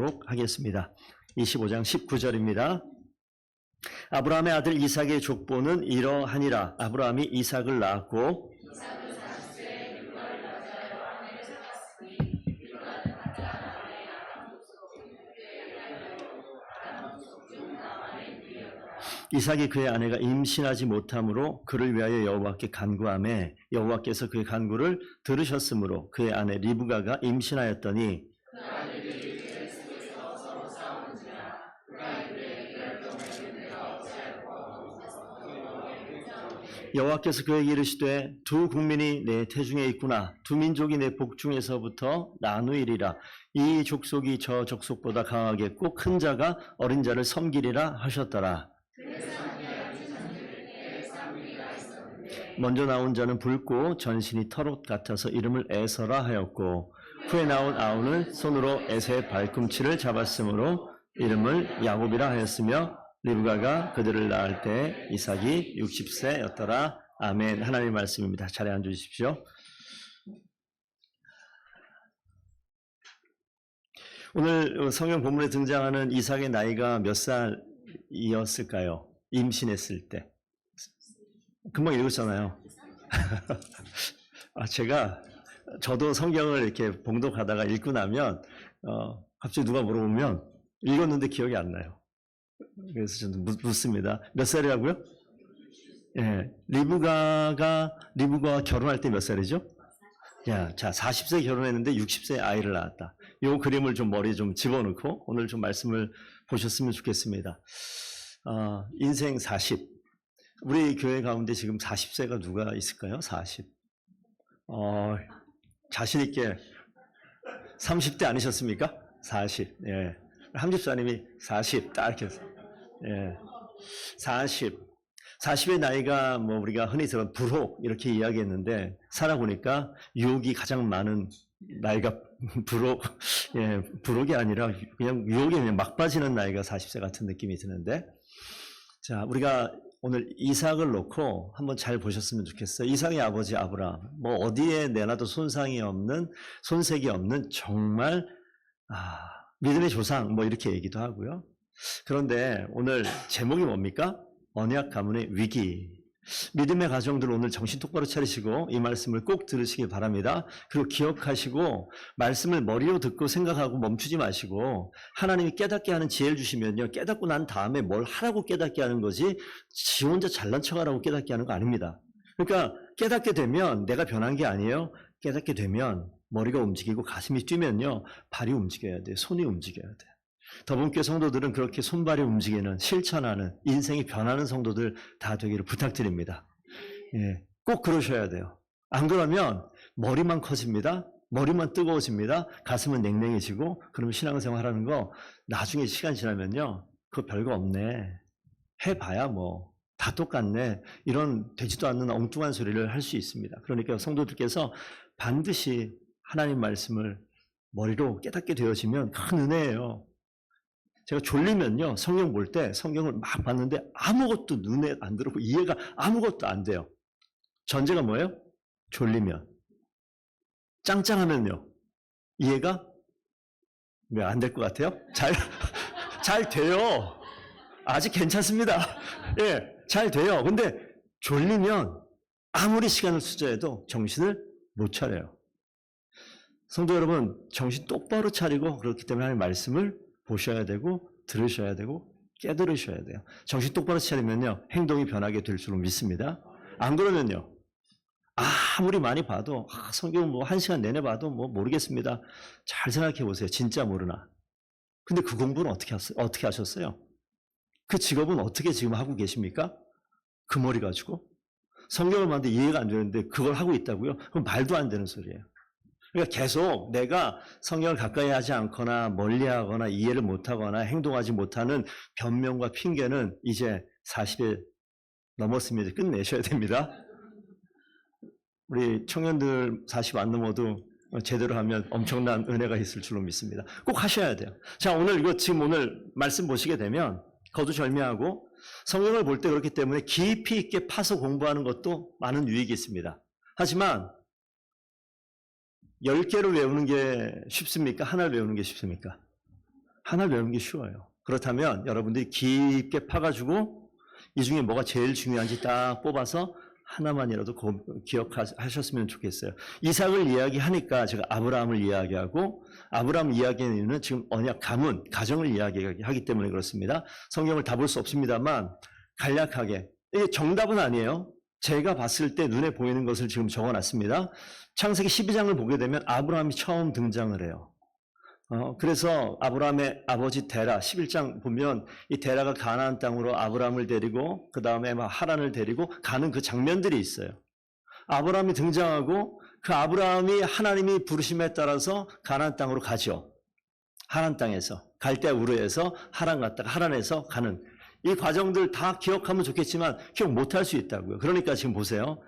읽도록 하겠습니다. 25장 19절입니다. 아브라함의 아들 이삭의 족보는 이러하니라. 아브라함이 이삭을 낳았고 이삭이 그의 아내가 임신하지 못함으로 그를 위하여 여호와께 간구하매 여호와께서 그의 간구를 들으셨으므로 그의 아내 리브가가 임신하였더니 여호와께서 그에게 이르시되 두 국민이 내 태중에 있구나. 두 민족이 내 복중에서부터 나누이리라. 이 족속이 저 족속보다 강하겠고 큰 자가 어린 자를 섬기리라 하셨더라. 먼저 나온 자는 붉고 전신이 털옷 같아서 이름을 에서라 하였고 후에 나온 아우는 손으로 에서의 발꿈치를 잡았으므로 이름을 야곱이라 하였으며 리브가가 그들을 낳을 때 이삭이 60세였더라. 아멘. 하나님의 말씀입니다. 자리에 앉으십시오. 오늘 성경 본문에 등장하는 이삭의 나이가 몇 살이었을까요? 임신했을 때. 금방 읽었잖아요. 저도 성경을 이렇게 봉독하다가 읽고 나면 갑자기 누가 물어보면 읽었는데 기억이 안 나요. 그래서 저는 묻습니다. 몇 살이라고요? 예, 리브가가 결혼할 때 몇 살이죠? 자, 40세 결혼했는데 60세 아이를 낳았다. 이 그림을 좀 머리에 좀 집어넣고 오늘 좀 말씀을 보셨으면 좋겠습니다. 인생 40. 우리 교회 가운데 지금 40세가 누가 있을까요? 40. 자신있게 30대 아니셨습니까? 40. 예. 함집사님이 40. 딱 이렇게 해서. 예. 40. 40의 나이가 뭐 우리가 흔히 들은 불혹 이렇게 이야기했는데 살아보니까 유혹이 가장 많은 나이가 불혹이 아니라 그냥 유혹이 그냥 막 빠지는 나이가 40세 같은 느낌이 드는데 자, 우리가 오늘 이삭을 놓고 한번 잘 보셨으면 좋겠어요. 이삭의 아버지 아브라함. 뭐 어디에 내놔도 손색이 없는 정말 믿음의 조상 뭐 이렇게 얘기도 하고요. 그런데 오늘 제목이 뭡니까? 언약 가문의 위기. 믿음의 가정들 오늘 정신 똑바로 차리시고 이 말씀을 꼭 들으시기 바랍니다. 그리고 기억하시고 말씀을 머리로 듣고 생각하고 멈추지 마시고 하나님이 깨닫게 하는 지혜를 주시면요. 깨닫고 난 다음에 뭘 하라고 깨닫게 하는 거지 지 혼자 잘난 척하라고 깨닫게 하는 거 아닙니다. 그러니까 깨닫게 되면 내가 변한 게 아니에요. 깨닫게 되면 머리가 움직이고 가슴이 뛰면요. 발이 움직여야 돼요. 손이 움직여야 돼요. 더분교회 성도들은 그렇게 손발이 움직이는 실천하는 인생이 변하는 성도들 다 되기를 부탁드립니다. 예, 꼭 그러셔야 돼요. 안 그러면 머리만 커집니다. 머리만 뜨거워집니다. 가슴은 냉랭해지고 그러면 신앙생활 하는 거 나중에 시간 지나면요. 그거 별거 없네. 해봐야 뭐 다 똑같네. 이런 되지도 않는 엉뚱한 소리를 할 수 있습니다. 그러니까 성도들께서 반드시 하나님 말씀을 머리로 깨닫게 되어지면 큰 은혜예요. 제가 졸리면요, 성경 볼 때 성경을 막 봤는데 아무것도 눈에 안 들어오고 이해가 아무것도 안 돼요. 전제가 뭐예요? 졸리면. 짱짱하면요, 이해가 왜 안 될 것 같아요? 잘 돼요. 아직 괜찮습니다. 예, 잘 돼요. 근데 졸리면 아무리 시간을 투자해도 정신을 못 차려요. 성도 여러분, 정신 똑바로 차리고 그렇기 때문에 하나님의 말씀을 보셔야 되고 들으셔야 되고 깨달으셔야 돼요. 정신 똑바로 차리면요. 행동이 변하게 될 줄로 믿습니다. 안 그러면요. 아무리 많이 봐도 성경 뭐 1시간 내내 봐도 뭐 모르겠습니다. 잘 생각해 보세요. 진짜 모르나. 근데 그 공부는 어떻게 하셨어요? 그 직업은 어떻게 지금 하고 계십니까? 그 머리 가지고? 성경을 봤는데 이해가 안 되는데 그걸 하고 있다고요? 그럼 말도 안 되는 소리예요. 그러니까 계속 내가 성경을 가까이 하지 않거나 멀리하거나 이해를 못하거나 행동하지 못하는 변명과 핑계는 이제 40에 넘었으면 이제 끝내셔야 됩니다. 우리 청년들 40 안 넘어도 제대로 하면 엄청난 은혜가 있을 줄로 믿습니다. 꼭 하셔야 돼요. 자, 지금 오늘 말씀 보시게 되면 거두절미하고 성경을 볼 때 그렇기 때문에 깊이 있게 파서 공부하는 것도 많은 유익이 있습니다. 하지만 10개를 외우는 게 쉽습니까? 하나를 외우는 게 쉽습니까? 하나 외우는 게 쉬워요. 그렇다면 여러분들이 깊게 파가지고 이 중에 뭐가 제일 중요한지 딱 뽑아서 하나만이라도 기억하셨으면 좋겠어요. 이삭을 이야기하니까 제가 아브라함을 이야기하고, 아브라함 이야기하는 이유는 지금 언약 가문, 가정을 이야기하기 때문에 그렇습니다. 성경을 다 볼 수 없습니다만 간략하게, 이게 정답은 아니에요. 제가 봤을 때 눈에 보이는 것을 지금 적어놨습니다. 창세기 12장을 보게 되면 아브라함이 처음 등장을 해요. 그래서 아브라함의 아버지 데라 11장 보면 이 데라가 가나안 땅으로 아브라함을 데리고 그 다음에 하란을 데리고 가는 그 장면들이 있어요. 아브라함이 등장하고 그 아브라함이 하나님이 부르심에 따라서 가나안 땅으로 가죠. 하란 땅에서 갈대 우르에서 하란 갔다가 하란에서 가는 이 과정들 다 기억하면 좋겠지만 기억 못할 수 있다고요. 그러니까 지금 보세요.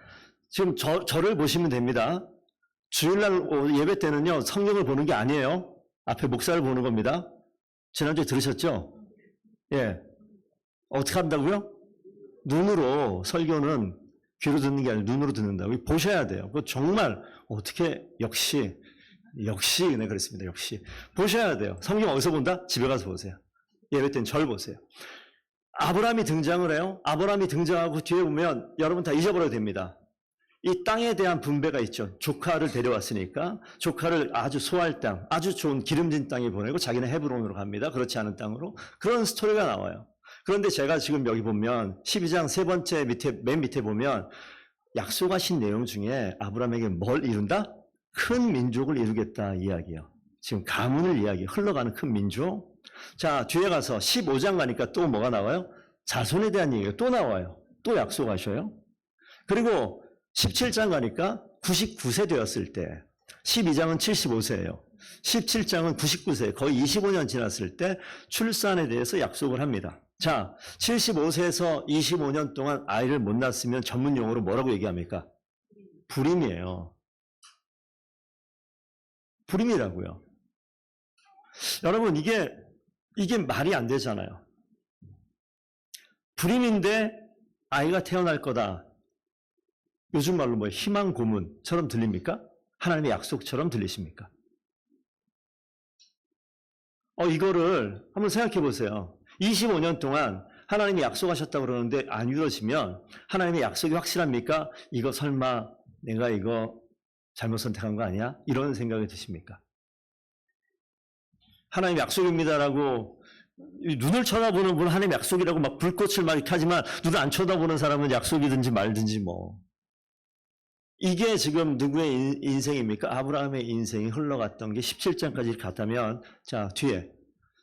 지금 저를 보시면 됩니다. 주일날 예배 때는요 성경을 보는 게 아니에요. 앞에 목사를 보는 겁니다. 지난주에 들으셨죠? 예. 어떻게 한다고요? 눈으로 설교는 귀로 듣는 게 아니라 눈으로 듣는다고. 보셔야 돼요. 그거 정말 어떻게 역시 네 그렇습니다. 역시 보셔야 돼요. 성경 어디서 본다? 집에 가서 보세요. 예배 때는 절 보세요. 아브라함이 등장을 해요. 아브라함이 등장하고 뒤에 보면 여러분 다 잊어버려도 됩니다. 이 땅에 대한 분배가 있죠. 조카를 데려왔으니까 조카를 아주 소할 땅, 아주 좋은 기름진 땅에 보내고 자기는 헤브론으로 갑니다. 그렇지 않은 땅으로. 그런 스토리가 나와요. 그런데 제가 지금 여기 보면 12장 세 번째 맨 밑에 보면 약속하신 내용 중에 아브라함에게 뭘 이룬다? 큰 민족을 이루겠다 이야기예요. 지금 가문을 이야기해요. 흘러가는 큰 민족. 자, 뒤에 가서 15장 가니까 또 뭐가 나와요? 자손에 대한 얘기가 또 나와요. 또 약속하셔요. 그리고 17장 가니까 99세 되었을 때, 12장은 75세예요. 17장은 99세, 거의 25년 지났을 때 출산에 대해서 약속을 합니다. 자, 75세에서 25년 동안 아이를 못 낳았으면 전문 용어로 뭐라고 얘기합니까? 불임이에요. 불임이라고요. 여러분, 이게 말이 안 되잖아요. 불임인데 아이가 태어날 거다. 요즘 말로 뭐 희망 고문처럼 들립니까? 하나님의 약속처럼 들리십니까? 이거를 한번 생각해 보세요. 25년 동안 하나님이 약속하셨다고 그러는데 안 이루어지면 하나님의 약속이 확실합니까? 이거 설마 내가 이거 잘못 선택한 거 아니야? 이런 생각이 드십니까? 하나님 약속입니다라고 눈을 쳐다보는 분은 하나님 약속이라고 막 불꽃을 막 이렇게 하지만 눈을 안 쳐다보는 사람은 약속이든지 말든지 뭐. 이게 지금 누구의 인생입니까? 아브라함의 인생이 흘러갔던 게 17장까지 갔다면, 자, 뒤에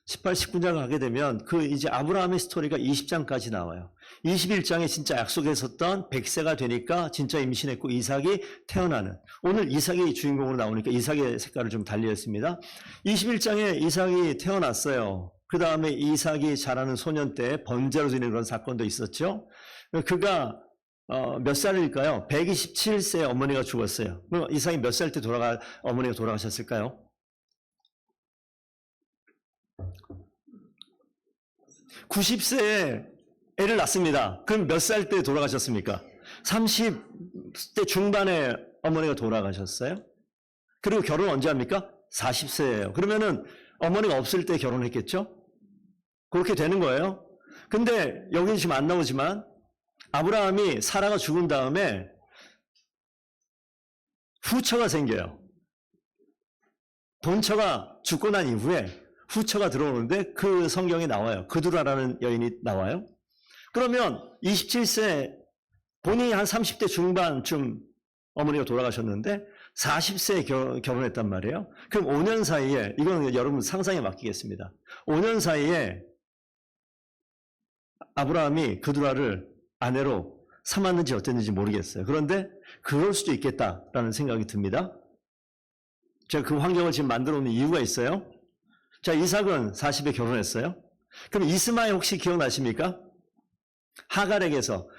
18, 19장 가게 되면 이제 아브라함의 스토리가 20장까지 나와요. 21장에 진짜 약속했었던 100세가 되니까 진짜 임신했고 이삭이 태어나는, 오늘 이삭이 주인공으로 나오니까 이삭의 색깔을 좀 달리했습니다. 21장에 이삭이 태어났어요. 그 다음에 이삭이 자라는 소년 때 번제로 드리는 그런 사건도 있었죠. 그가 몇 살일까요? 127세 어머니가 죽었어요. 이삭이 몇 살 때 어머니가 돌아가셨을까요? 90세에 애를 낳습니다. 그럼 몇 살 때 돌아가셨습니까? 30대 중반에 어머니가 돌아가셨어요. 그리고 결혼 언제 합니까? 40세예요. 그러면은 어머니가 없을 때 결혼했겠죠? 그렇게 되는 거예요. 근데 여기는 지금 안 나오지만 아브라함이 사라가 죽은 다음에 후처가 생겨요. 본처가 죽고 난 이후에 후처가 들어오는데 그 성경에 나와요. 그두라라는 여인이 나와요. 그러면 27세, 본인이 한 30대 중반쯤 어머니가 돌아가셨는데 40세에 결혼했단 말이에요. 그럼 5년 사이에, 이건 여러분 상상에 맡기겠습니다. 5년 사이에 아브라함이 그두라를 아내로 삼았는지 어땠는지 모르겠어요. 그런데 그럴 수도 있겠다라는 생각이 듭니다. 제가 그 환경을 지금 만들어 놓은 이유가 있어요. 자, 이삭은 40에 결혼했어요. 그럼 이스마엘 혹시 기억나십니까? 하갈에게서.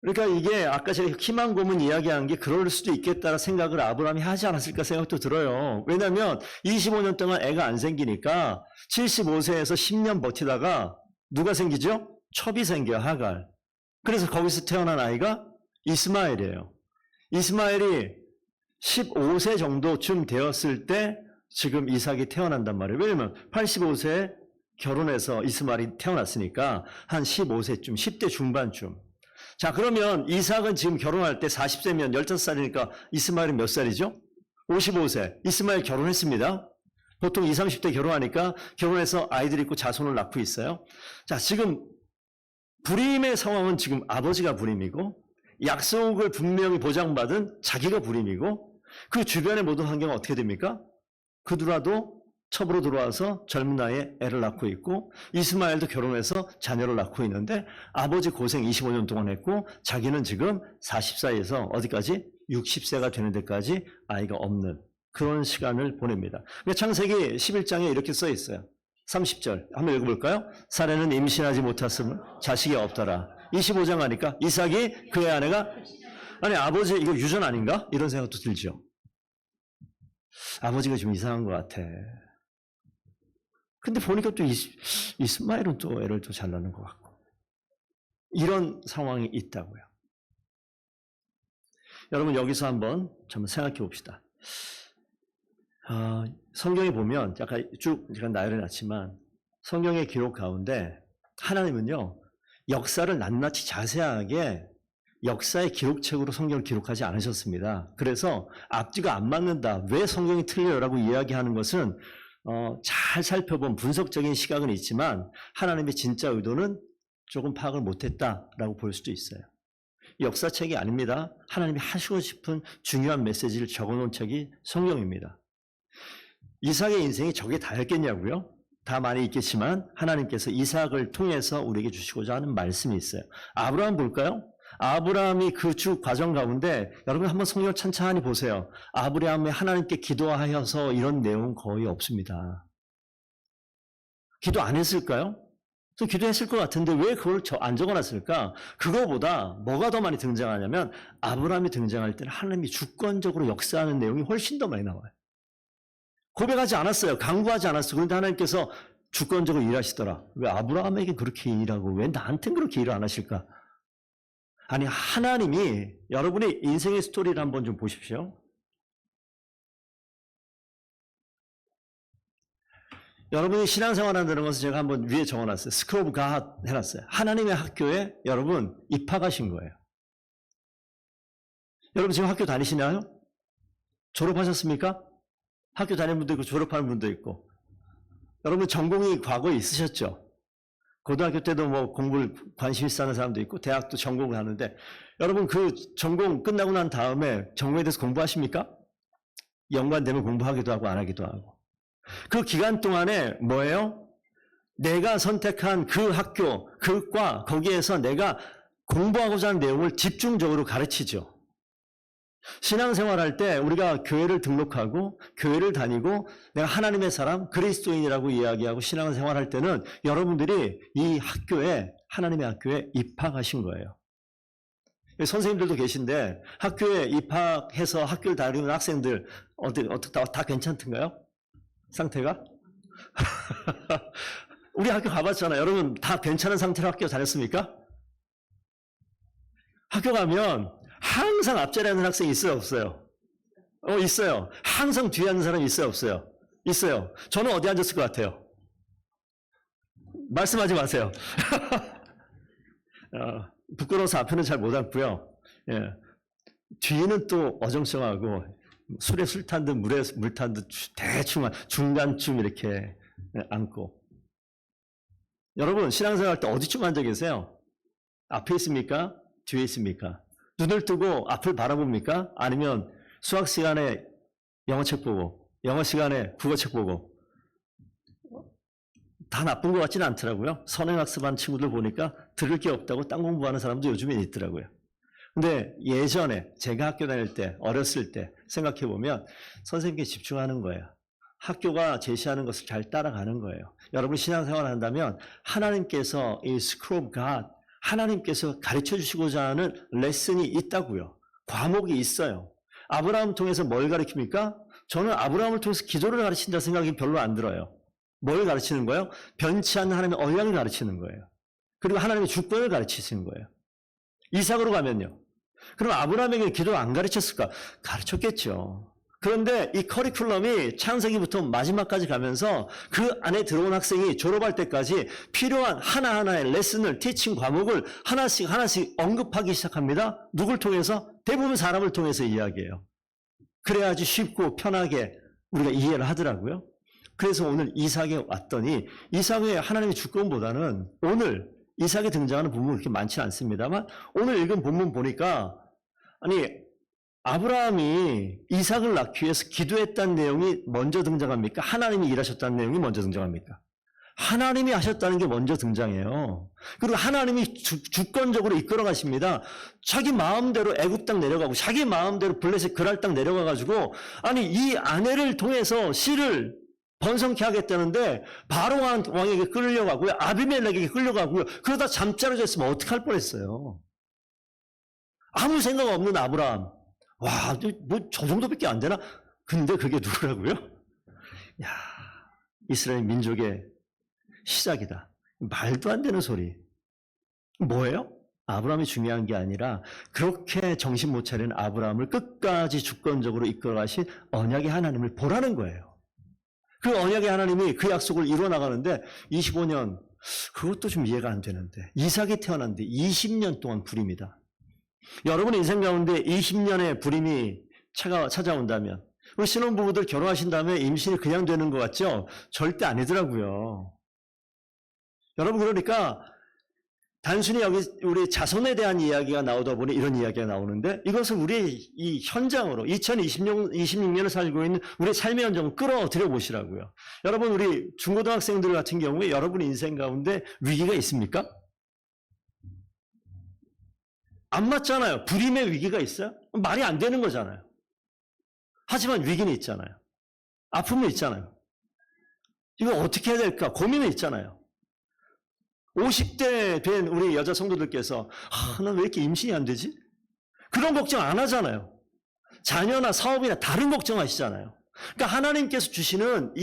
그러니까 이게 아까 제가 희망 고문 이야기한 게 그럴 수도 있겠다라는 생각을 아브라함이 하지 않았을까 생각도 들어요. 왜냐하면 25년 동안 애가 안 생기니까 75세에서 10년 버티다가 누가 생기죠? 첩이 생겨요, 하갈. 그래서 거기서 태어난 아이가 이스마엘이에요. 이스마엘이 15세 정도쯤 되었을 때 지금 이삭이 태어난단 말이에요. 왜냐면 85세에 결혼해서 이스마엘이 태어났으니까 한 15세쯤, 10대 중반쯤. 자, 그러면 이삭은 지금 결혼할 때 40세면 15살이니까 이스마엘은 몇 살이죠? 55세. 이스마엘 결혼했습니다. 보통 20, 30대 결혼하니까 결혼해서 아이들 있고 자손을 낳고 있어요. 자, 지금 불임의 상황은 지금 아버지가 불임이고 약속을 분명히 보장받은 자기가 불임이고 그 주변의 모든 환경은 어떻게 됩니까? 그들아도 첩으로 들어와서 젊은 나이에 애를 낳고 있고 이스마엘도 결혼해서 자녀를 낳고 있는데 아버지 고생 25년 동안 했고 자기는 지금 40살에서 어디까지? 60세가 되는 데까지 아이가 없는 그런 시간을 보냅니다. 창세기 11장에 이렇게 써 있어요. 30절 한번 읽어볼까요? 사례는 임신하지 못했으면 자식이 없더라. 25장 하니까 이삭이 그의 아내가 아니 아버지 이거 유전 아닌가? 이런 생각도 들죠. 아버지가 좀 이상한 것 같아. 근데 보니까 또 이스마엘은 또 애를 또 잘 낳는 것 같고 이런 상황이 있다고요. 여러분 여기서 한번 생각해 봅시다. 성경에 보면 약간 쭉 나열해 놨지만 성경의 기록 가운데 하나님은요 역사를 낱낱이 자세하게 역사의 기록책으로 성경을 기록하지 않으셨습니다. 그래서 앞뒤가 안 맞는다. 왜 성경이 틀려요? 라고 이야기하는 것은 잘 살펴본 분석적인 시각은 있지만 하나님의 진짜 의도는 조금 파악을 못했다라고 볼 수도 있어요. 역사책이 아닙니다. 하나님이 하시고 싶은 중요한 메시지를 적어놓은 책이 성경입니다. 이삭의 인생이 저게 다였겠냐고요? 다 많이 있겠지만 하나님께서 이삭을 통해서 우리에게 주시고자 하는 말씀이 있어요. 아브라함 볼까요? 아브라함이 그 쭉 과정 가운데 여러분 한번 성경을 찬찬히 보세요. 아브라함이 하나님께 기도하여서 이런 내용은 거의 없습니다. 기도 안 했을까요? 또 기도했을 것 같은데 왜 그걸 안 적어놨을까? 그거보다 뭐가 더 많이 등장하냐면 아브라함이 등장할 때는 하나님이 주권적으로 역사하는 내용이 훨씬 더 많이 나와요. 고백하지 않았어요. 강구하지 않았어요. 그런데 하나님께서 주권적으로 일하시더라. 왜 아브라함에게 그렇게 일하고 왜 나한테는 그렇게 일을 안 하실까? 아니 하나님이 여러분의 인생의 스토리를 한번 좀 보십시오. 여러분이 신앙생활 한다는 것을 제가 한번 위에 적어놨어요. 스쿨 오브 갓 해놨어요. 하나님의 학교에 여러분 입학하신 거예요. 여러분 지금 학교 다니시나요? 졸업하셨습니까? 학교 다니는 분도 있고 졸업하는 분도 있고 여러분 전공이 과거에 있으셨죠? 고등학교 때도 뭐 공부를 관심 있어 하는 사람도 있고 대학도 전공을 하는데 여러분 그 전공 끝나고 난 다음에 전공에 대해서 공부하십니까? 연관되면 공부하기도 하고 안 하기도 하고 그 기간 동안에 뭐예요? 내가 선택한 그 학교, 그 과 거기에서 내가 공부하고자 하는 내용을 집중적으로 가르치죠. 신앙생활 할 때 우리가 교회를 등록하고 교회를 다니고 내가 하나님의 사람, 그리스도인이라고 이야기하고 신앙생활 할 때는 여러분들이 이 학교에 하나님의 학교에 입학하신 거예요. 선생님들도 계신데 학교에 입학해서 학교를 다니는 학생들 어떻게 다 괜찮던가요? 상태가? 우리 학교 가봤잖아요. 여러분 다 괜찮은 상태로 학교 다녔습니까? 학교 가면 항상 앞자리에 앉는 학생이 있어요, 없어요? 있어요. 항상 뒤에 앉는 사람이 있어요, 없어요? 있어요. 저는 어디 앉았을 것 같아요? 말씀하지 마세요. 부끄러워서 앞에는 잘 못 앉고요. 예. 뒤는 또 어정쩡하고 술에 술 탄 듯 물에 물 탄 듯 대충 중간쯤 이렇게 앉고. 여러분 신앙생활 할 때 어디쯤 앉아 계세요? 앞에 있습니까? 뒤에 있습니까? 눈을 뜨고 앞을 바라봅니까? 아니면 수학 시간에 영어책 보고 영어 시간에 국어책 보고 다 나쁜 것 같지는 않더라고요. 선행학습한 친구들 보니까 들을 게 없다고 딴 공부하는 사람도 요즘에 있더라고요. 근데 예전에 제가 학교 다닐 때 어렸을 때 생각해보면 선생님께 집중하는 거예요. 학교가 제시하는 것을 잘 따라가는 거예요. 여러분 신앙생활 한다면 하나님께서 이 스쿨 오브 갓 하나님께서 가르쳐 주시고자 하는 레슨이 있다고요. 과목이 있어요. 아브라함을 통해서 뭘 가르칩니까? 저는 아브라함을 통해서 기도를 가르친다 생각이 별로 안 들어요. 뭘 가르치는 거예요? 변치 않는 하나님의 언약을 가르치는 거예요. 그리고 하나님의 주권을 가르치시는 거예요. 이삭으로 가면요. 그럼 아브라함에게 기도를 안 가르쳤을까? 가르쳤겠죠. 그런데 이 커리큘럼이 창세기부터 마지막까지 가면서 그 안에 들어온 학생이 졸업할 때까지 필요한 하나하나의 레슨을, 티칭 과목을 하나씩 언급하기 시작합니다. 누굴 통해서? 대부분 사람을 통해서 이야기해요. 그래야지 쉽고 편하게 우리가 이해를 하더라고요. 그래서 오늘 이삭에 왔더니 이삭의 하나님의 주권보다는 오늘 이삭에 등장하는 부분은 그렇게 많지 않습니다만 오늘 읽은 본문 보니까 아니 아브라함이 이삭을 낳기 위해서 기도했다는 내용이 먼저 등장합니까? 하나님이 일하셨다는 내용이 먼저 등장합니까? 하나님이 하셨다는 게 먼저 등장해요. 그리고 하나님이 주권적으로 이끌어 가십니다. 자기 마음대로 애굽 땅 내려가고 자기 마음대로 블레셋 그랄 땅 내려가 가지고 아니 이 아내를 통해서 씨를 번성케 하겠다는데 바로 왕에게 끌려가고요. 아비멜렉에게 끌려가고요. 그러다 잠자러졌으면 어떡할 뻔했어요. 아무 생각 없는 아브라함. 와, 뭐 저 정도밖에 안 되나? 근데 그게 누구라고요? 야, 이스라엘 민족의 시작이다. 말도 안 되는 소리. 뭐예요? 아브라함이 중요한 게 아니라 그렇게 정신 못 차리는 아브라함을 끝까지 주권적으로 이끌어 가신 언약의 하나님을 보라는 거예요. 그 언약의 하나님이 그 약속을 이루어 나가는데 25년, 그것도 좀 이해가 안 되는데 이삭이 태어났는데 20년 동안 불임이다. 여러분의 인생 가운데 20년의 불임이 찾아온다면 우리 신혼부부들 결혼하신 다음에 임신이 그냥 되는 것 같죠? 절대 아니더라고요. 여러분 그러니까 단순히 여기 우리 자손에 대한 이야기가 나오다 보니 이런 이야기가 나오는데 이것을 우리 이 현장으로 2026년을 살고 있는 우리의 삶의 현장을 끌어들여 보시라고요. 여러분 우리 중고등학생들 같은 경우에 여러분 인생 가운데 위기가 있습니까? 안 맞잖아요. 불임의 위기가 있어요? 말이 안 되는 거잖아요. 하지만 위기는 있잖아요. 아픔은 있잖아요. 이거 어떻게 해야 될까? 고민은 있잖아요. 50대 된 우리 여자 성도들께서 난 왜 이렇게 임신이 안 되지? 그런 걱정 안 하잖아요. 자녀나 사업이나 다른 걱정하시잖아요. 그러니까 하나님께서 주시는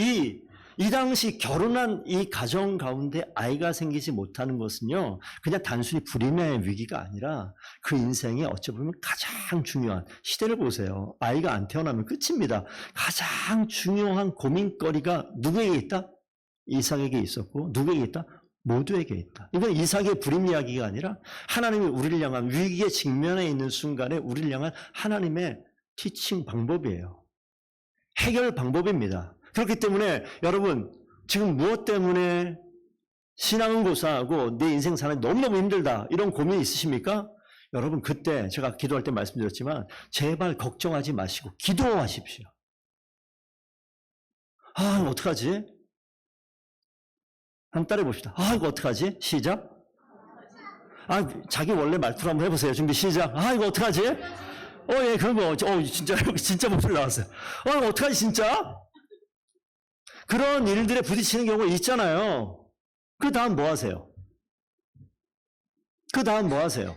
이 당시 결혼한 이 가정 가운데 아이가 생기지 못하는 것은요, 그냥 단순히 불임의 위기가 아니라 그 인생에 어찌 보면 가장 중요한, 시대를 보세요. 아이가 안 태어나면 끝입니다. 가장 중요한 고민거리가 누구에게 있다? 이삭에게 있었고, 누구에게 있다? 모두에게 있다. 이건 이삭의 불임 이야기가 아니라 하나님이 우리를 향한 위기에 직면해 있는 순간에 우리를 향한 하나님의 티칭 방법이에요. 해결 방법입니다. 그렇기 때문에 여러분 지금 무엇 때문에 신앙은 고사하고 내 인생 사는 너무너무 힘들다 이런 고민이 있으십니까? 여러분 그때 제가 기도할 때 말씀드렸지만 제발 걱정하지 마시고 기도하십시오. 이거 어떡하지? 한번 따라해 봅시다. 이거 어떡하지? 시작. 자기 원래 말투로 한번 해보세요. 준비 시작. 이거 어떡하지? 예, 그런 거. 진짜 목소리 나왔어요. 이거 어떡하지, 진짜? 그런 일들에 부딪히는 경우가 있잖아요. 그 다음 뭐 하세요? 그 다음 뭐 하세요?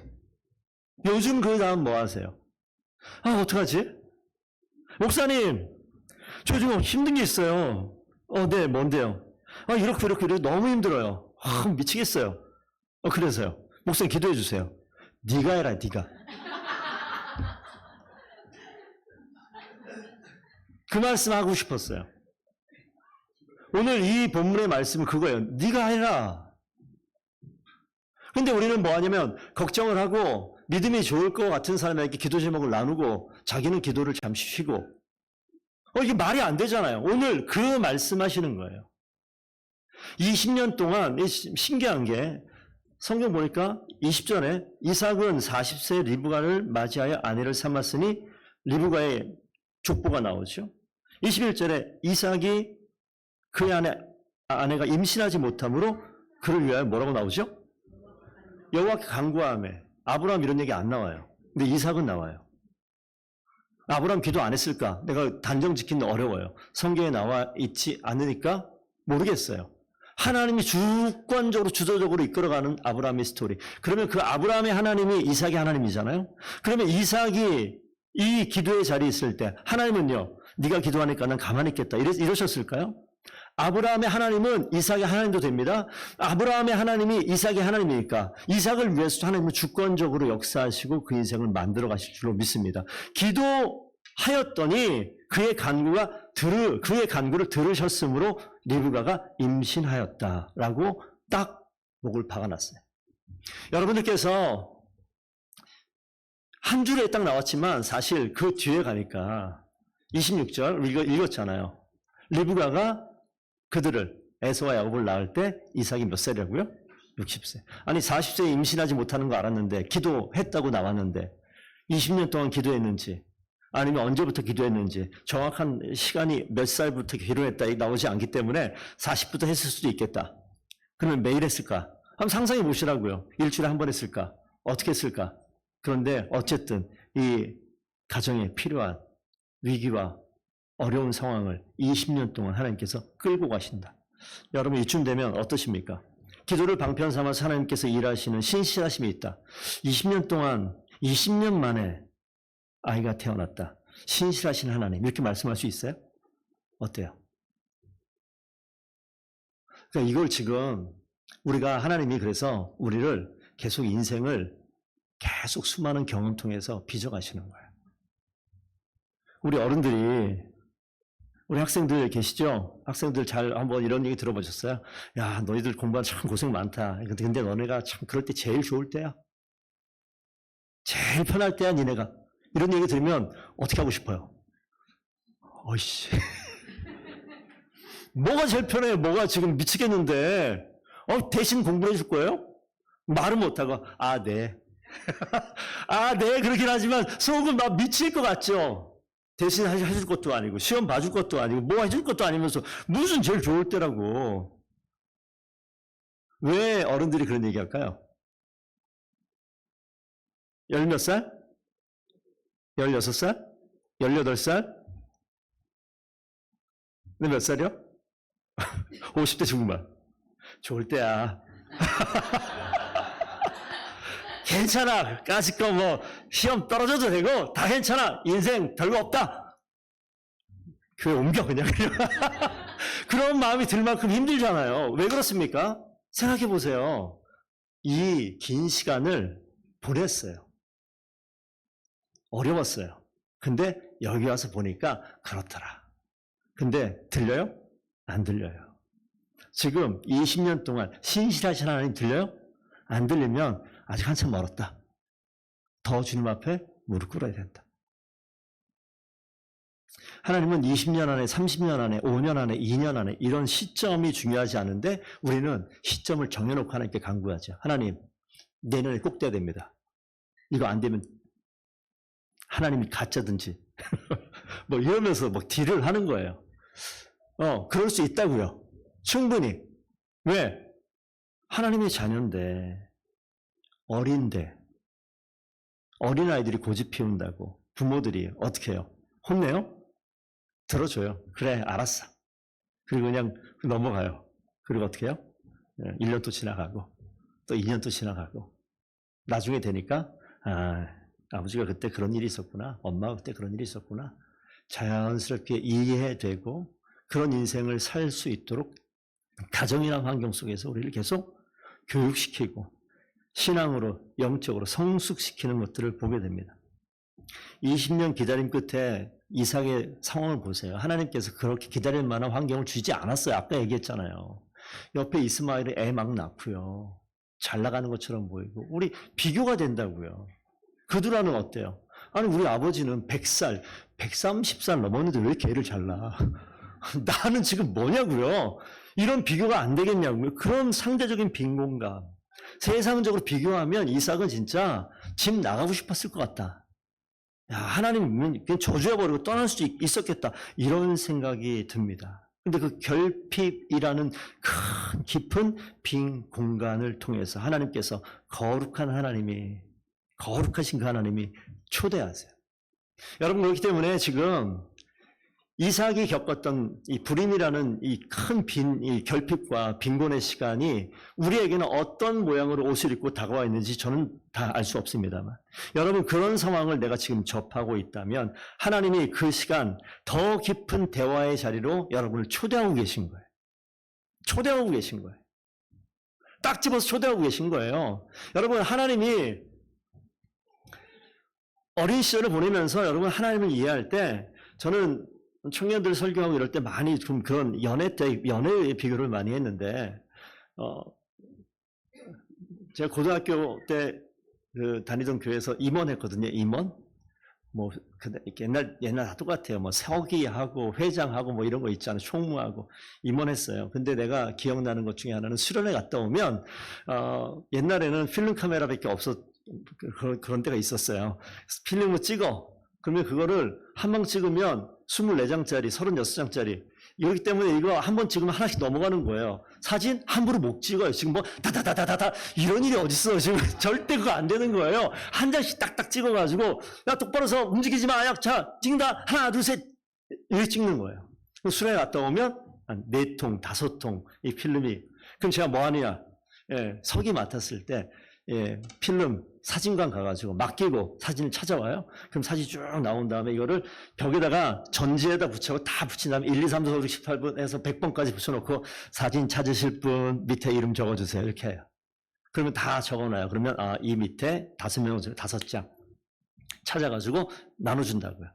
요즘 그 다음 뭐 하세요? 어떡하지? 목사님, 저 지금 힘든 게 있어요. 네, 뭔데요? 이렇게 너무 힘들어요. 미치겠어요. 그래서요. 목사님 기도해 주세요. 네가 해라, 네가. 그 말씀 하고 싶었어요. 오늘 이 본문의 말씀은 그거예요. 네가 해라. 근데 우리는 뭐 하냐면 걱정을 하고 믿음이 좋을 것 같은 사람에게 기도 제목을 나누고 자기는 기도를 잠시 쉬고 이게 말이 안 되잖아요. 오늘 그 말씀하시는 거예요. 20년 동안 신기한 게 성경 보니까 20절에 이삭은 40세 리브가를 맞이하여 아내를 삼았으니 리브가의 족보가 나오죠. 21절에 이삭이 그의 아내가 임신하지 못함으로 그를 위하여 뭐라고 나오죠? 여호와께 간구하매. 아브라함 이런 얘기 안 나와요. 근데 이삭은 나와요. 아브라함 기도 안 했을까? 내가 단정 짓기는 어려워요. 성경에 나와 있지 않으니까 모르겠어요. 하나님이 주권적으로 주도적으로 이끌어가는 아브라함의 스토리. 그러면 그 아브라함의 하나님이 이삭의 하나님이잖아요. 그러면 이삭이 이 기도의 자리에 있을 때 하나님은요. 네가 기도하니까 난 가만히 있겠다. 이러셨을까요? 아브라함의 하나님은 이삭의 하나님도 됩니다. 아브라함의 하나님이 이삭의 하나님이니까 이삭을 위해서 하나님은 주권적으로 역사하시고 그 인생을 만들어 가실 줄로 믿습니다. 기도 하였더니 그의 간구를 들으셨으므로 리브가가 임신하였다라고 딱 목을 박아놨어요. 여러분들께서 한 줄에 딱 나왔지만 사실 그 뒤에 가니까 26절 읽었잖아요. 리브가가 그들을 에서와 야곱을 낳을 때 이삭이 몇 살이라고요? 60세. 아니 40세에 임신하지 못하는 거 알았는데 기도했다고 나왔는데 20년 동안 기도했는지 아니면 언제부터 기도했는지 정확한 시간이 몇 살부터 기도했다 나오지 않기 때문에 40부터 했을 수도 있겠다. 그러면 매일 했을까? 한번 상상해 보시라고요. 일주일에 한 번 했을까? 어떻게 했을까? 그런데 어쨌든 이 가정에 필요한 위기와 어려운 상황을 20년 동안 하나님께서 끌고 가신다. 여러분 이쯤 되면 어떠십니까? 기도를 방편 삼아서 하나님께서 일하시는 신실하심이 있다. 20년 동안 20년 만에 아이가 태어났다. 신실하신 하나님 이렇게 말씀할 수 있어요? 어때요? 그러니까 이걸 지금 우리가 하나님이 그래서 우리를 계속 인생을 계속 수많은 경험 통해서 빚어가시는 거예요. 우리 어른들이 우리 학생들 계시죠? 학생들 잘 한번 이런 얘기 들어보셨어요? 야, 너희들 공부하는 참 고생 많다. 근데 너네가 참 그럴 때 제일 좋을 때야. 제일 편할 때야, 니네가. 이런 얘기 들으면 어떻게 하고 싶어요? 어이씨. 뭐가 제일 편해요? 뭐가 지금 미치겠는데. 대신 공부를 해줄 거예요? 말은 못하고, 아, 네. 아, 네. 그렇긴 하지만 속은 막 미칠 것 같죠? 대신 해줄 것도 아니고 시험 봐줄 것도 아니고 뭐 해줄 것도 아니면서 무슨 제일 좋을 때라고. 왜 어른들이 그런 얘기할까요? 10몇 살? 16살? 18살? 근데 몇 살이요? 50대 중반. 좋을 때야. 괜찮아. 까짓 거 뭐 시험 떨어져도 되고 다 괜찮아. 인생 별거 없다. 교회 옮겨 그냥. 그런 마음이 들 만큼 힘들잖아요. 왜 그렇습니까? 생각해 보세요. 이 긴 시간을 보냈어요. 어려웠어요. 근데 여기 와서 보니까 그렇더라. 근데 들려요? 안 들려요. 지금 20년 동안 신실하신 하나님 들려요? 안 들리면 아직 한참 멀었다. 더 주님 앞에 무릎 꿇어야 된다. 하나님은 20년 안에, 30년 안에, 5년 안에, 2년 안에 이런 시점이 중요하지 않은데 우리는 시점을 정해놓고 하나님께 간구하죠. 하나님, 내년에 꼭 돼야 됩니다. 이거 안 되면 하나님이 가짜든지 뭐 이러면서 막 딜을 하는 거예요. 그럴 수 있다고요. 충분히. 왜? 하나님의 자녀인데 어린데 어린아이들이 고집 피운다고 부모들이 어떻게 해요? 혼내요? 들어줘요. 그래 알았어. 그리고 그냥 넘어가요. 그리고 어떻게 해요? 1년 또 지나가고 또 2년 또 지나가고 나중에 되니까 아버지가 그때 그런 일이 있었구나. 엄마가 그때 그런 일이 있었구나. 자연스럽게 이해되고 그런 인생을 살 수 있도록 가정이나 환경 속에서 우리를 계속 교육시키고 신앙으로 영적으로 성숙시키는 것들을 보게 됩니다. 20년 기다림 끝에 이삭의 상황을 보세요. 하나님께서 그렇게 기다릴 만한 환경을 주지 않았어요. 아까 얘기했잖아요. 옆에 이스마엘이 애 막 낳고요. 잘 나가는 것처럼 보이고 우리 비교가 된다고요. 그들와는 어때요? 아니 우리 아버지는 100살, 130살 넘었는데 왜 이렇게 애를 잘 낳아? 나는 지금 뭐냐고요? 이런 비교가 안 되겠냐고요. 그런 상대적인 빈곤감. 세상적으로 비교하면 이삭은 진짜 집 나가고 싶었을 것 같다. 야, 하나님은 그냥 저주해버리고 떠날 수도 있었겠다. 이런 생각이 듭니다. 근데 그 결핍이라는 큰 깊은 빈 공간을 통해서 하나님께서 거룩하신 그 하나님이 초대하세요. 여러분 그렇기 때문에 지금 이삭이 겪었던 이 불임이라는 이 큰 이 결핍과 빈곤의 시간이 우리에게는 어떤 모양으로 옷을 입고 다가와 있는지 저는 다 알 수 없습니다만 여러분 그런 상황을 내가 지금 접하고 있다면 하나님이 그 시간 더 깊은 대화의 자리로 여러분을 초대하고 계신 거예요. 초대하고 계신 거예요. 딱 집어서 초대하고 계신 거예요. 여러분 하나님이 어린 시절을 보내면서 여러분 하나님을 이해할 때 저는 청년들 설교하고 이럴 때 많이 좀 그런 연애의 비교를 많이 했는데, 제가 고등학교 때 다니던 교회에서 임원했거든요. 임원. 뭐 옛날 다 똑같아요. 뭐 서기하고 회장하고 뭐 이런 거 있잖아요. 총무하고 임원했어요. 근데 내가 기억나는 것 중에 하나는 수련회 갔다 오면 옛날에는 필름 카메라밖에 없었 그런 때가 있었어요. 필름을 찍어. 그러면 그거를 한 방 찍으면 24장짜리, 36장짜리. 이렇기 때문에 이거 한 번 찍으면 하나씩 넘어가는 거예요. 사진 함부로 못 찍어요. 지금 뭐 다다다다다다 이런 일이 어딨어. 지금 절대 그거 안 되는 거예요. 한 장씩 딱딱 찍어가지고 야 똑바로 서 움직이지 마. 야 자 찍는다. 하나 둘 셋 이렇게 찍는 거예요. 수련회 갔다 오면 한 4통, 5통 이 필름이. 그럼 제가 뭐 하느냐. 서기 맡았을 때 필름 사진관 가가지고 맡기고 사진을 찾아와요. 그럼 사진 쭉 나온 다음에 이거를 벽에다가 전지에다 붙이고 다 붙인 다음에 1, 2, 3, 4, 5, 6, 18번에서 100번까지 붙여놓고 사진 찾으실 분 밑에 이름 적어주세요. 이렇게 해요. 그러면 다 적어놔요. 그러면 이 밑에 5명, 5장 찾아가지고 나눠준다고요.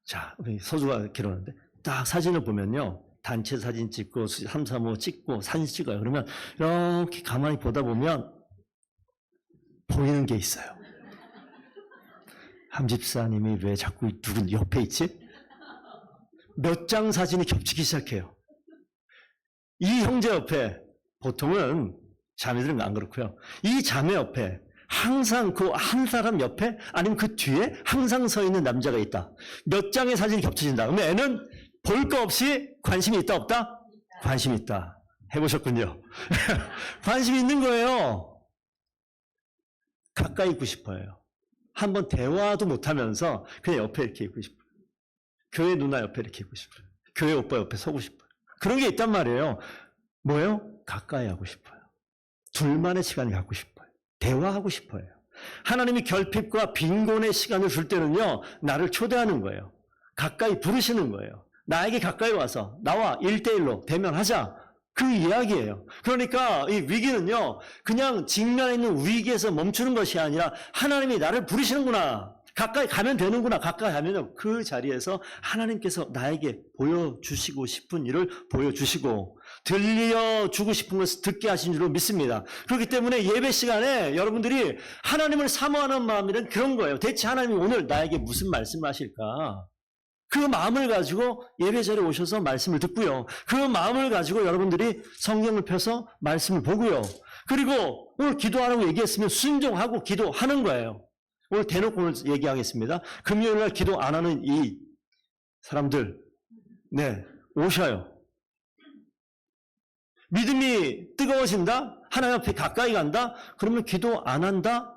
자, 우리 서주가 기록하는데 딱 사진을 보면요. 단체 사진 찍고 3, 4, 5 찍고 사진 찍어요. 그러면 이렇게 가만히 보다 보면 보이는 게 있어요. 함 집사님이 왜 자꾸 누군 옆에 있지? 몇 장 사진이 겹치기 시작해요. 이 형제 옆에, 보통은 자매들은 안 그렇고요. 이 자매 옆에 항상 그 한 사람 옆에 아니면 그 뒤에 항상 서 있는 남자가 있다. 몇 장의 사진이 겹쳐진다. 그러면 애는 볼 거 없이 관심이 있다 없다? 관심이 있다. 해보셨군요. 관심이 있는 거예요. 가까이 있고 싶어요. 한번 대화도 못하면서 그냥 옆에 이렇게 있고 싶어요. 교회 누나 옆에 이렇게 있고 싶어요. 교회 오빠 옆에 서고 싶어요. 그런 게 있단 말이에요. 뭐예요? 가까이 하고 싶어요. 둘만의 시간을 갖고 싶어요. 대화하고 싶어요. 하나님이 결핍과 빈곤의 시간을 줄 때는요. 나를 초대하는 거예요. 가까이 부르시는 거예요. 나에게 가까이 와서 나와 1대1로 대면하자. 그 이야기예요. 그러니까 이 위기는요. 그냥 직면에 있는 위기에서 멈추는 것이 아니라 하나님이 나를 부르시는구나. 가까이 가면 되는구나. 가까이 가면요. 그 자리에서 하나님께서 나에게 보여주시고 싶은 일을 보여주시고 들려주고 싶은 것을 듣게 하신 줄로 믿습니다. 그렇기 때문에 예배 시간에 여러분들이 하나님을 사모하는 마음이란 그런 거예요. 대체 하나님이 오늘 나에게 무슨 말씀하실까? 그 마음을 가지고 예배 자리에 오셔서 말씀을 듣고요. 그 마음을 가지고 여러분들이 성경을 펴서 말씀을 보고요. 그리고 오늘 기도하라고 얘기했으면 순종하고 기도하는 거예요. 오늘 대놓고 오늘 얘기하겠습니다. 금요일날 기도 안 하는 이 사람들, 오셔요. 믿음이 뜨거워진다? 하나님 앞에 가까이 간다? 그러면 기도 안 한다?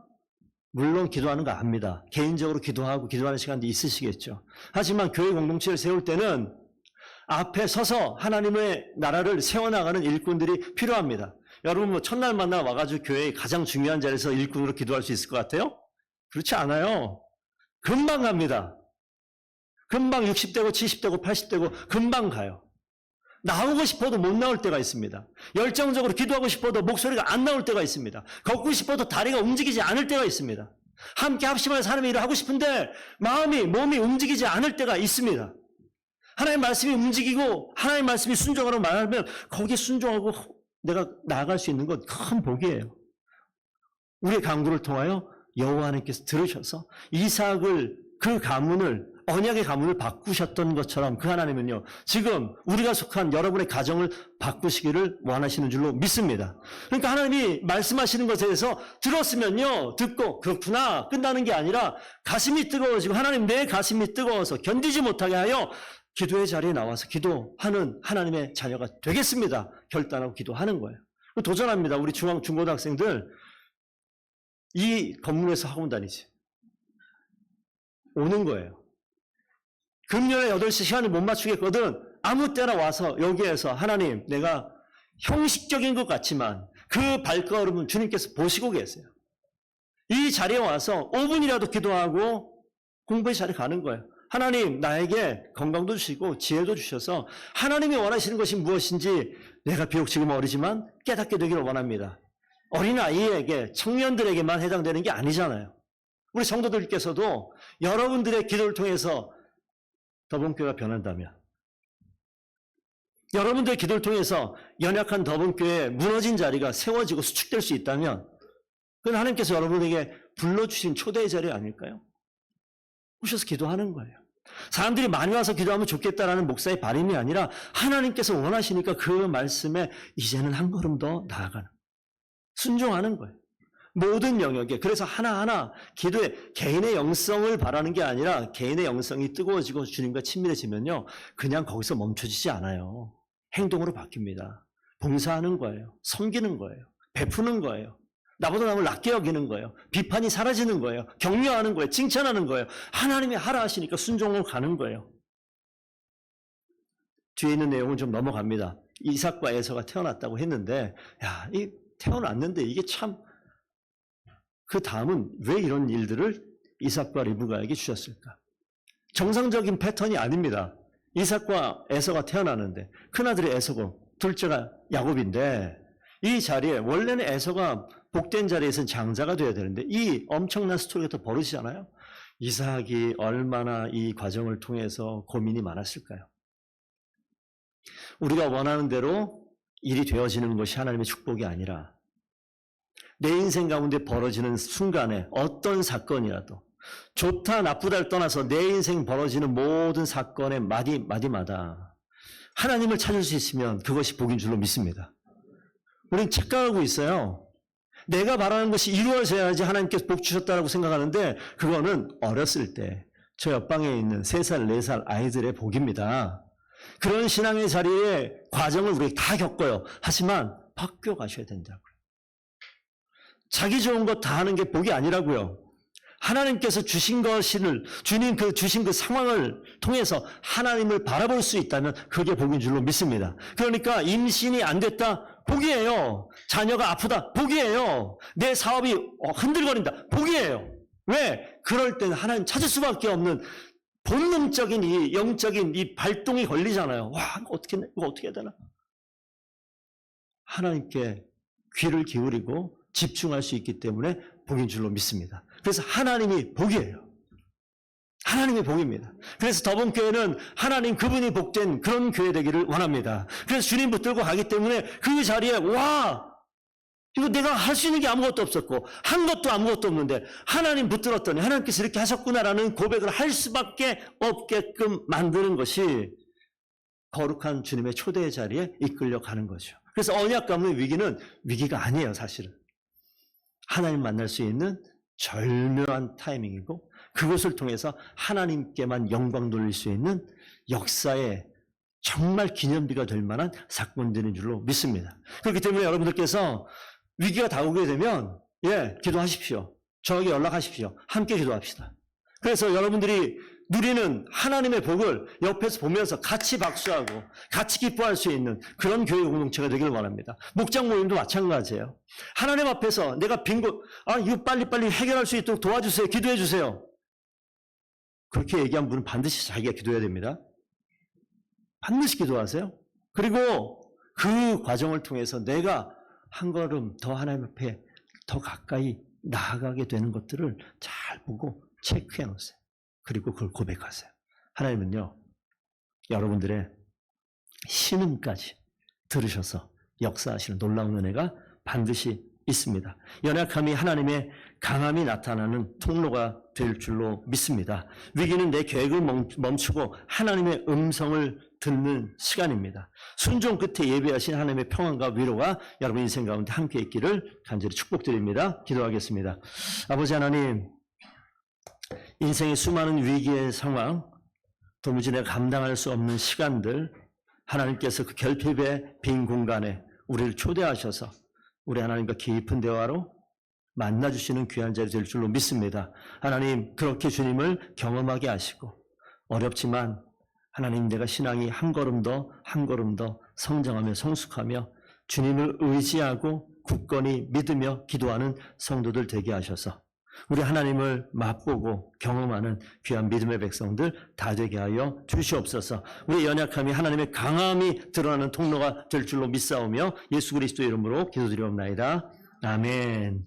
물론 기도하는 거 압니다. 개인적으로 기도하고 기도하는 시간도 있으시겠죠. 하지만 교회 공동체를 세울 때는 앞에 서서 하나님의 나라를 세워나가는 일꾼들이 필요합니다. 여러분 뭐 첫날 만나 와가지고 교회의 가장 중요한 자리에서 일꾼으로 기도할 수 있을 것 같아요? 그렇지 않아요. 금방 갑니다. 금방 60대고 70대고 80대고 금방 가요. 나오고 싶어도 못 나올 때가 있습니다. 열정적으로 기도하고 싶어도 목소리가 안 나올 때가 있습니다. 걷고 싶어도 다리가 움직이지 않을 때가 있습니다. 함께 합심하여 사람의 일을 하고 싶은데 몸이 움직이지 않을 때가 있습니다. 하나님의 말씀이 움직이고 하나님의 말씀이 순종하라고 말하면 거기에 순종하고 내가 나아갈 수 있는 건 큰 복이에요. 우리의 간구를 통하여 여호와 하나님께서 들으셔서 이삭을 그 가문을 언약의 가문을 바꾸셨던 것처럼 그 하나님은요. 지금 우리가 속한 여러분의 가정을 바꾸시기를 원하시는 줄로 믿습니다. 그러니까 하나님이 말씀하시는 것에 대해서 들었으면요. 듣고 그렇구나 끝나는 게 아니라 가슴이 뜨거워지고 하나님 내 가슴이 뜨거워서 견디지 못하게 하여 기도의 자리에 나와서 기도하는 하나님의 자녀가 되겠습니다. 결단하고 기도하는 거예요. 도전합니다. 우리 중고등학생들 이 건물에서 학원 다니지. 오는 거예요. 금요일에 8시 시간을 못 맞추겠거든. 아무 때나 와서 여기에서 하나님 내가 형식적인 것 같지만 그 발걸음은 주님께서 보시고 계세요. 이 자리에 와서 5분이라도 기도하고 공부의 자리에 가는 거예요. 하나님 나에게 건강도 주시고 지혜도 주셔서 하나님이 원하시는 것이 무엇인지 내가 비록 지금 어리지만 깨닫게 되기를 원합니다. 어린아이에게 청년들에게만 해당되는 게 아니잖아요. 우리 성도들께서도 여러분들의 기도를 통해서 더본교회가 변한다면, 여러분들의 기도를 통해서 연약한 더본교회의 무너진 자리가 세워지고 수축될 수 있다면 그건 하나님께서 여러분에게 불러주신 초대의 자리 아닐까요? 오셔서 기도하는 거예요. 사람들이 많이 와서 기도하면 좋겠다라는 목사의 바람이 아니라 하나님께서 원하시니까 그 말씀에 이제는 한 걸음 더 나아가는, 순종하는 거예요. 모든 영역에. 그래서 하나하나 기도에 개인의 영성을 바라는 게 아니라 개인의 영성이 뜨거워지고 주님과 친밀해지면요, 그냥 거기서 멈춰지지 않아요. 행동으로 바뀝니다. 봉사하는 거예요. 섬기는 거예요. 베푸는 거예요. 나보다 남을 낮게 여기는 거예요. 비판이 사라지는 거예요. 격려하는 거예요. 칭찬하는 거예요. 하나님이 하라 하시니까 순종으로 가는 거예요. 뒤에 있는 내용은 좀 넘어갑니다. 이삭과 에서가 태어났다고 했는데, 야, 이 태어났는데 이게 참, 그 다음은 왜 이런 일들을 이삭과 리브가에게 주셨을까? 정상적인 패턴이 아닙니다. 이삭과 에서가 태어나는데 큰아들이 에서고 둘째가 야곱인데, 이 자리에 원래는 에서가 복된 자리에서는 장자가 되어야 되는데 이 엄청난 스토리가 또 벌어지잖아요. 이삭이 얼마나 이 과정을 통해서 고민이 많았을까요? 우리가 원하는 대로 일이 되어지는 것이 하나님의 축복이 아니라 내 인생 가운데 벌어지는 순간에 어떤 사건이라도, 좋다 나쁘다를 떠나서 내 인생 벌어지는 모든 사건의 마디마다 하나님을 찾을 수 있으면 그것이 복인 줄로 믿습니다. 우리는 착각하고 있어요. 내가 바라는 것이 이루어져야지 하나님께서 복 주셨다고 생각하는데 그거는 어렸을 때 저 옆방에 있는 3살, 4살 아이들의 복입니다. 그런 신앙의 자리에 과정을 우리가 다 겪어요. 하지만 바뀌어 가셔야 된다고요. 자기 좋은 것 다 하는 게 복이 아니라고요. 하나님께서 주신 것을, 주님 주신 그 상황을 통해서 하나님을 바라볼 수 있다면 그게 복인 줄로 믿습니다. 그러니까 임신이 안 됐다, 복이에요. 자녀가 아프다, 복이에요. 내 사업이 흔들거린다, 복이에요. 왜? 그럴 때는 하나님 찾을 수밖에 없는 본능적인 이 영적인 이 발동이 걸리잖아요. 와, 이거 어떻게 해야 되나? 하나님께 귀를 기울이고 집중할 수 있기 때문에 복인 줄로 믿습니다. 그래서 하나님이 복이에요. 하나님의 복입니다. 그래서 더본교회는 하나님 그분이 복된 그런 교회 되기를 원합니다. 그래서 주님 붙들고 가기 때문에 그 자리에 와, 이거 내가 할 수 있는 게 아무것도 없었고 한 것도 아무것도 없는데 하나님 붙들었더니 하나님께서 이렇게 하셨구나라는 고백을 할 수밖에 없게끔 만드는 것이 거룩한 주님의 초대의 자리에 이끌려 가는 거죠. 그래서 언약 가문의 위기는 위기가 아니에요, 사실은. 하나님 만날 수 있는 절묘한 타이밍이고 그것을 통해서 하나님께만 영광 돌릴 수 있는 역사의 정말 기념비가 될 만한 사건들인 줄로 믿습니다. 그렇기 때문에 여러분들께서 위기가 다가오게 되면 기도하십시오. 저에게 연락하십시오. 함께 기도합시다. 그래서 여러분들이 누리는 하나님의 복을 옆에서 보면서 같이 박수하고 같이 기뻐할 수 있는 그런 교회 공동체가 되기를 원합니다. 목장 모임도 마찬가지예요. 하나님 앞에서 내가 이거 빨리빨리 해결할 수 있도록 도와주세요. 기도해 주세요. 그렇게 얘기한 분은 반드시 자기가 기도해야 됩니다. 반드시 기도하세요. 그리고 그 과정을 통해서 내가 한 걸음 더 하나님 앞에 더 가까이 나아가게 되는 것들을 잘 보고 체크해 놓으세요. 그리고 그걸 고백하세요. 하나님은요, 여러분들의 신음까지 들으셔서 역사하시는 놀라운 은혜가 반드시 있습니다. 연약함이 하나님의 강함이 나타나는 통로가 될 줄로 믿습니다. 위기는 내 계획을 멈추고 하나님의 음성을 듣는 시간입니다. 순종 끝에 예비하신 하나님의 평안과 위로가 여러분 인생 가운데 함께 있기를 간절히 축복드립니다. 기도하겠습니다. 아버지 하나님, 인생의 수많은 위기의 상황, 도무지 내가 감당할 수 없는 시간들, 하나님께서 그 결핍의 빈 공간에 우리를 초대하셔서 우리 하나님과 깊은 대화로 만나주시는 귀한 자리 될 줄로 믿습니다. 하나님, 그렇게 주님을 경험하게 하시고 어렵지만 하나님, 내가 신앙이 한 걸음 더 성장하며 성숙하며 주님을 의지하고 굳건히 믿으며 기도하는 성도들 되게 하셔서 우리 하나님을 맛보고 경험하는 귀한 믿음의 백성들 다 되게 하여 주시옵소서. 우리의 연약함이 하나님의 강함이 드러나는 통로가 될 줄로 믿사오며 예수 그리스도의 이름으로 기도드리옵나이다. 아멘.